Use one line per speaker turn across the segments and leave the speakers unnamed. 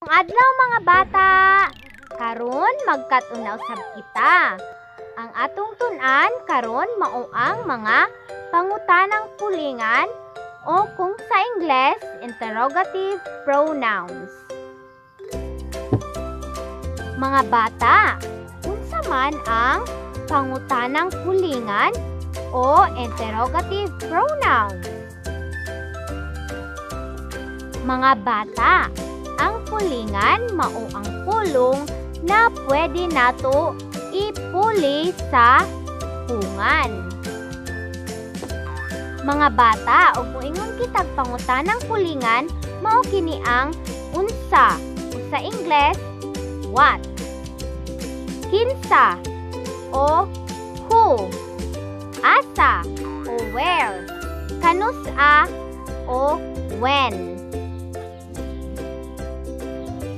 Adlaw mga bata, karon magkatunaw sab kita. Ang atong tun-an karon mao ang mga pangutanang pulingan o kung sa Ingles, interrogative pronouns. Mga bata, unsa man ang pangutanang pulingan o interrogative pronouns? Mga bata, ang pulingan mao ang pulong na pwede nato ipuli sa pungan. Mga bata, ug moingon kitag pangutanang pulingan, mao kini ang unsa o sa Ingles, what. Kinsa o who. Asa o where. Kanus-a o when.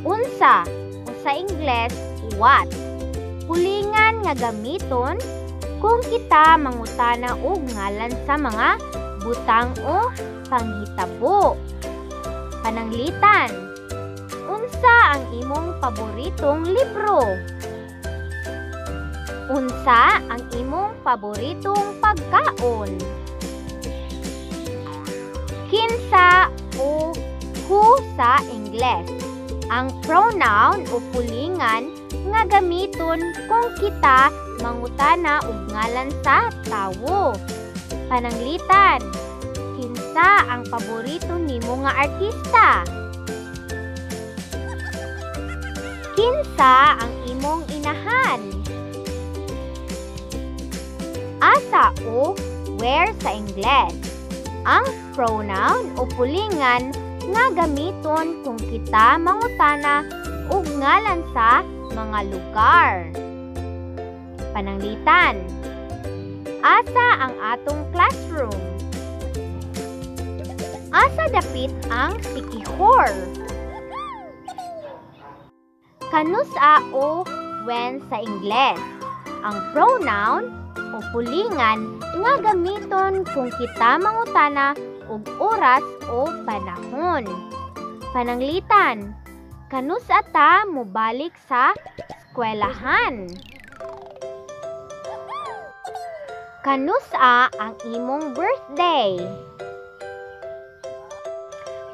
Unsa o sa Ingles, what. Pulingan nga gamiton kung kita mangutana og ngalan sa mga butang o panghitabo. Pananglitan, unsa ang imong paboritong libro? Unsa ang imong paboritong pagkaon? Kinsa o who sa Ingles. Ang pronoun o pulingan nga gamiton kung kita mangutana og ngalan sa tawo. Pananglitan, kinsa ang paborito nimo nga artista? Kinsa ang imong inahan? Asa o where sa Ingles. Ang pronoun o pulingan nga gamiton kung kita mangutana og ngalan sa mga lugar. Pananglitan, asa ang atong classroom? Asa dapit ang sikihor? Kanus-a o when sa Ingles. Ang pronoun o pulingan nga gamiton kung kita mangutana og oras o panahon. Pananglitan, kanus-a ta mobalik sa eskwelahan? Kanus-a ang imong birthday?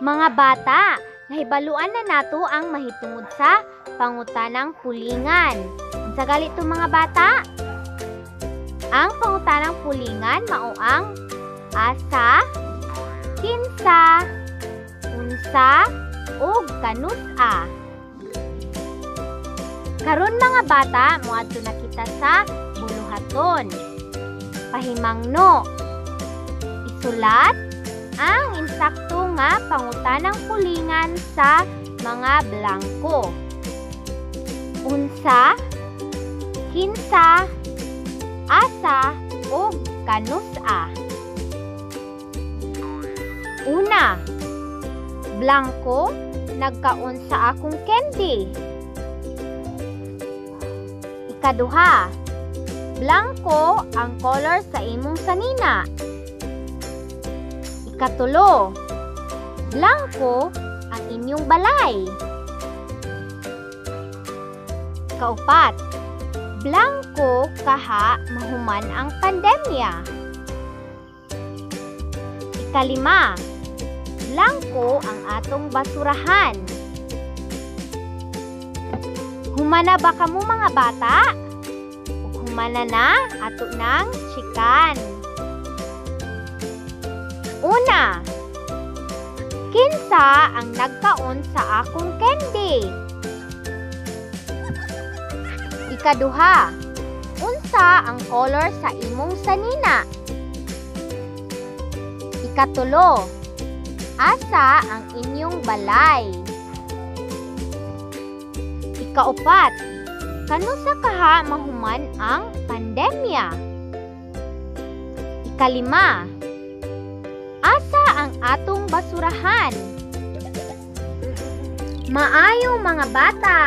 Mga bata, nahibaluan na nato ang mahitungod sa pangutanang pulingan. Unsa gali to mga bata? Ang pangutanang pulingan mao ang asa, kinsa, unsa, ug kanus-a. Karon mga bata, moadto na kita sa buluhaton. Pahimangno, isulat ang insakto nga pangutanang pulingan sa mga blanko. Unsa, kinsa, asa, ug kanus-a. Una, blanko, nagkaon sa akong candy. Ikaduha, blanko ang color sa imong sanina. Ikatulo, blanko ang inyong balay. Ikaupat, blanko kaha mahuman ang pandemya. Ikalima, blanko ang atong basurahan. Humana ba kamo mga bata? Humana na ato ng chikan. Una, kinsa ang nagkaon sa akong candy? Ikaduha, unsa ang color sa imong sanina? Ikatulo, asa ang inyong balay? Ikaupat, kanusa kaha mahuman ang pandemya? Ikalima, asa ang atong basurahan? Maayong mga bata!